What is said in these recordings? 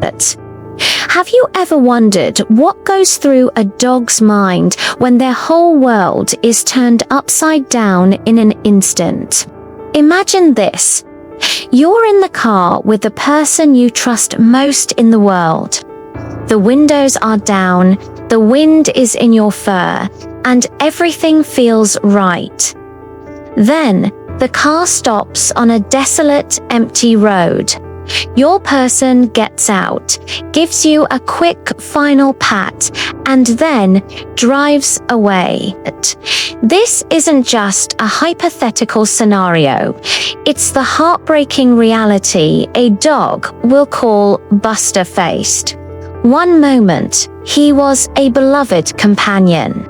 But have you ever wondered what goes through a dog's mind when their whole world is turned upside down in an instant? Imagine this. You're in the car with the person you trust most in the world. The windows are down, the wind is in your fur, and everything feels right. Then, the car stops on a desolate, empty road. Your person gets out, gives you a quick final pat, and then drives away. This isn't just a hypothetical scenario. It's the heartbreaking reality a dog will call Buster-faced. One moment, he was a beloved companion.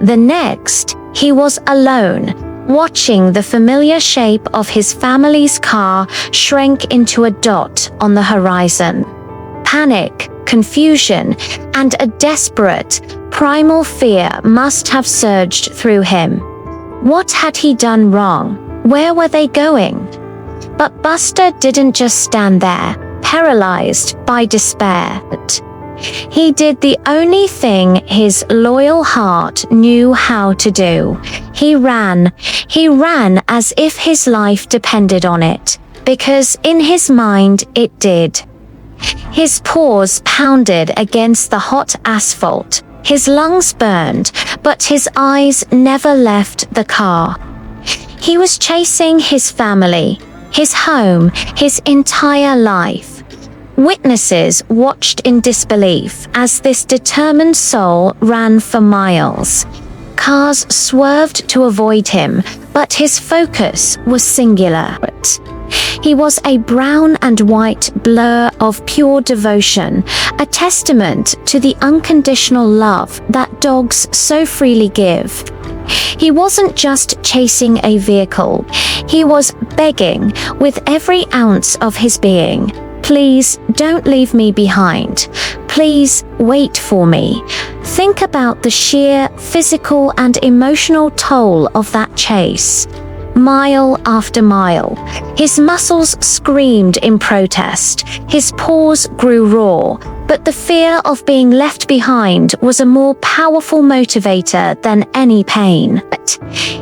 The next, he was alone, watching the familiar shape of his family's car shrink into a dot on the horizon. Panic, confusion, and a desperate, primal fear must have surged through him. What had he done wrong? Where were they going? But Buster didn't just stand there, paralyzed by despair. He did the only thing his loyal heart knew how to do. He ran. He ran as if his life depended on it, because in his mind it did. His paws pounded against the hot asphalt. His lungs burned, but his eyes never left the car. He was chasing his family, his home, his entire life. Witnesses watched in disbelief as this determined soul ran for miles. Cars swerved to avoid him, but his focus was singular. He was a brown and white blur of pure devotion, a testament to the unconditional love that dogs so freely give. He wasn't just chasing a vehicle, he was begging with every ounce of his being. Please don't leave me behind. Please wait for me. Think about the sheer physical and emotional toll of that chase. Mile after mile, his muscles screamed in protest. His paws grew raw, but the fear of being left behind was a more powerful motivator than any pain.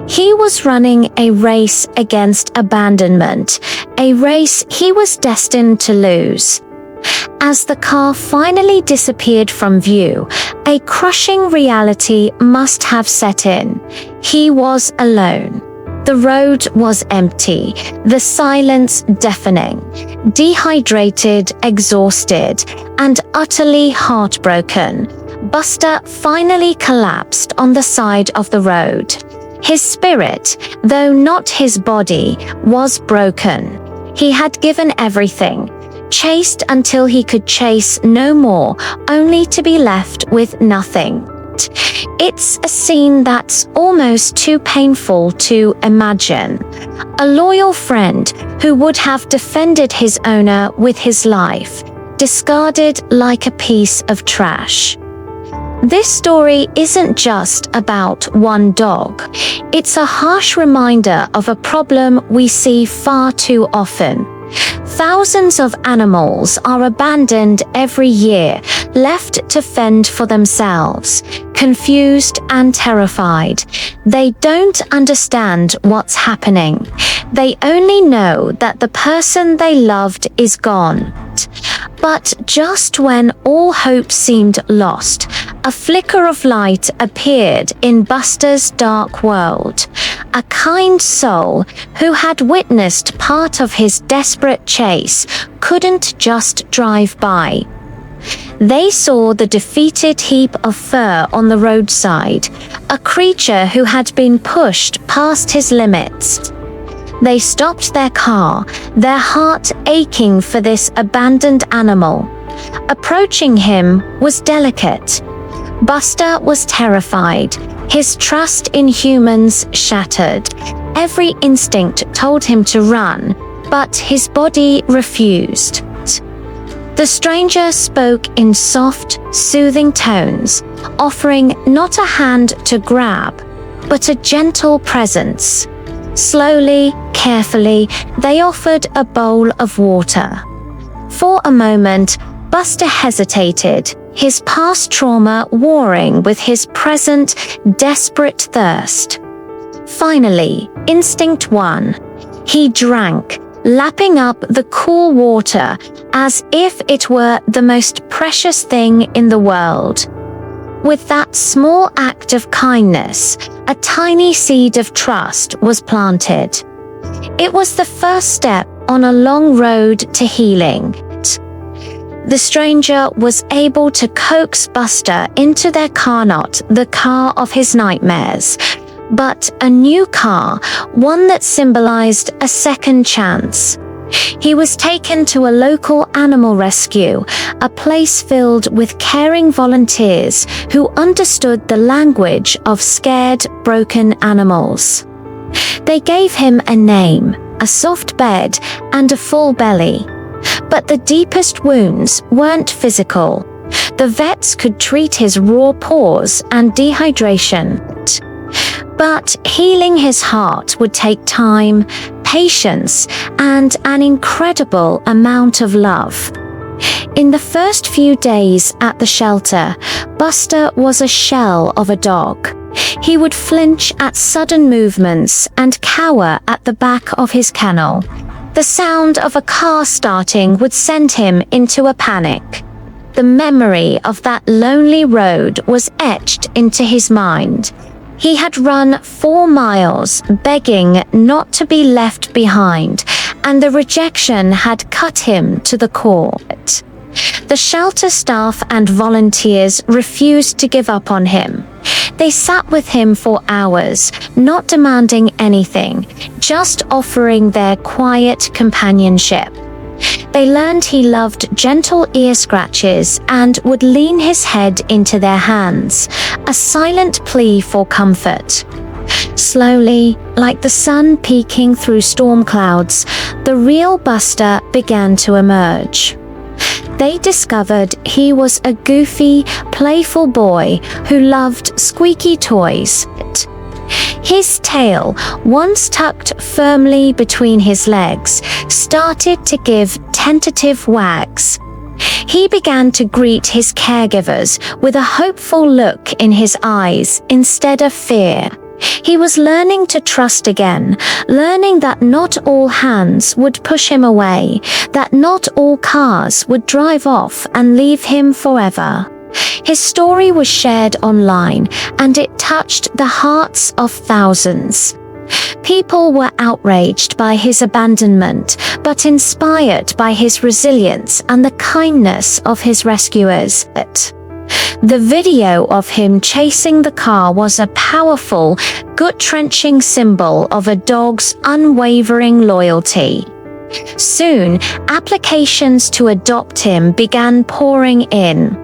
He was running a race against abandonment, a race he was destined to lose. As the car finally disappeared from view, a crushing reality must have set in. He was alone. The road was empty, the silence deafening. Dehydrated, exhausted, and utterly heartbroken, Buster finally collapsed on the side of the road. His spirit, though not his body, was broken. He had given everything, chased until he could chase no more, only to be left with nothing. It's a scene that's almost too painful to imagine. A loyal friend who would have defended his owner with his life, discarded like a piece of trash. This story isn't just about one dog. It's a harsh reminder of a problem we see far too often. Thousands of animals are abandoned every year, left to fend for themselves, confused and terrified. They don't understand what's happening. They only know that the person they loved is gone. But just when all hope seemed lost, a flicker of light appeared in Buster's dark world. A kind soul who had witnessed part of his desperate chase couldn't just drive by. They saw the defeated heap of fur on the roadside, a creature who had been pushed past his limits. They stopped their car, their heart aching for this abandoned animal. Approaching him was delicate. Buster was terrified, his trust in humans shattered. Every instinct told him to run, but his body refused. The stranger spoke in soft, soothing tones, offering not a hand to grab, but a gentle presence. Slowly, carefully, they offered a bowl of water. For a moment, Buster hesitated, his past trauma warring with his present desperate thirst. Finally, instinct won. He drank, lapping up the cool water as if it were the most precious thing in the world. With that small act of kindness, a tiny seed of trust was planted. It was the first step on a long road to healing. The stranger was able to coax Buster into their car, not the car of his nightmares, but a new car, one that symbolized a second chance. He was taken to a local animal rescue, a place filled with caring volunteers who understood the language of scared, broken animals. They gave him a name, a soft bed, and a full belly. But the deepest wounds weren't physical. The vets could treat his raw paws and dehydration. But healing his heart would take time, patience, and an incredible amount of love. In the first few days at the shelter, Buster was a shell of a dog. He would flinch at sudden movements and cower at the back of his kennel. The sound of a car starting would send him into a panic. The memory of that lonely road was etched into his mind. He had run 4 miles, begging not to be left behind, and the rejection had cut him to the core. The shelter staff and volunteers refused to give up on him. They sat with him for hours, not demanding anything, just offering their quiet companionship. They learned he loved gentle ear scratches and would lean his head into their hands, a silent plea for comfort. Slowly, like the sun peeking through storm clouds, the real Buster began to emerge. They discovered he was a goofy, playful boy who loved squeaky toys. His tail, once tucked firmly between his legs, started to give tentative wags. He began to greet his caregivers with a hopeful look in his eyes instead of fear. He was learning to trust again, learning that not all hands would push him away, that not all cars would drive off and leave him forever. His story was shared online, and it touched the hearts of thousands. People were outraged by his abandonment, but inspired by his resilience and the kindness of his rescuers. The video of him chasing the car was a powerful, gut-wrenching symbol of a dog's unwavering loyalty. Soon, applications to adopt him began pouring in.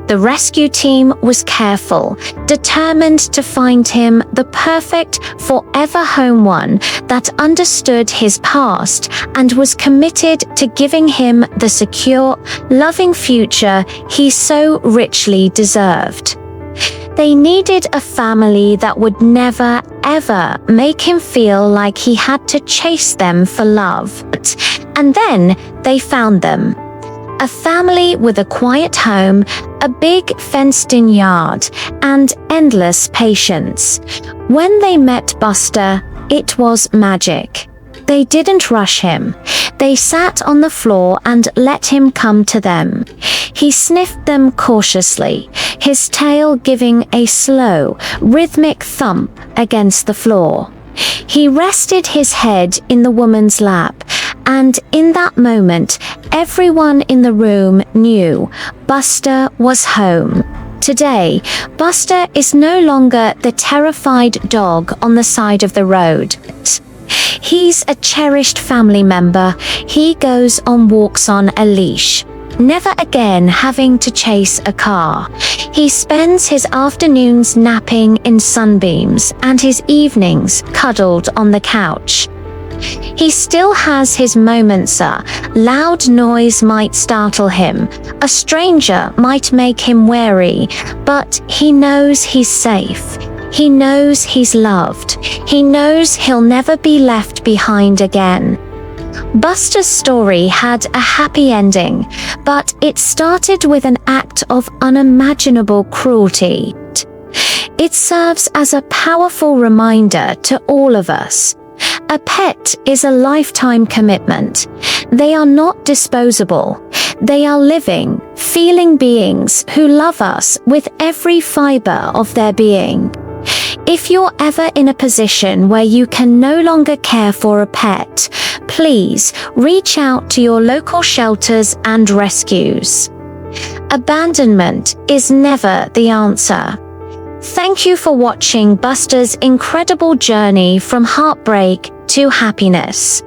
The rescue team was careful, determined to find him the perfect forever home, one that understood his past and was committed to giving him the secure, loving future he so richly deserved. They needed a family that would never, ever make him feel like he had to chase them for love. And then they found them. A family with a quiet home, a big fenced-in yard, and endless patience. When they met Buster, it was magic. They didn't rush him. They sat on the floor and let him come to them. He sniffed them cautiously, his tail giving a slow, rhythmic thump against the floor. He rested his head in the woman's lap, and in that moment, everyone in the room knew Buster was home. Today, Buster is no longer the terrified dog on the side of the road. He's a cherished family member. He goes on walks on a leash, never again having to chase a car. He spends his afternoons napping in sunbeams and his evenings cuddled on the couch. He still has his moments. A loud noise might startle him. A stranger might make him wary, but he knows he's safe. He knows he's loved. He knows he'll never be left behind again. Buster's story had a happy ending, but it started with an act of unimaginable cruelty. It serves as a powerful reminder to all of us. A pet is a lifetime commitment. They are not disposable. They are living, feeling beings who love us with every fiber of their being. If you're ever in a position where you can no longer care for a pet, please reach out to your local shelters and rescues. Abandonment is never the answer. Thank you for watching Buster's incredible journey from heartbreak to happiness.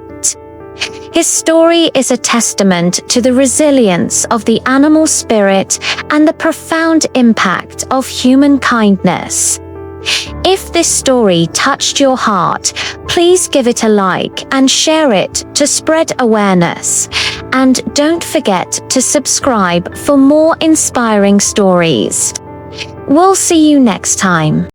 His story is a testament to the resilience of the animal spirit and the profound impact of human kindness. If this story touched your heart, please give it a like and share it to spread awareness. And don't forget to subscribe for more inspiring stories. We'll see you next time.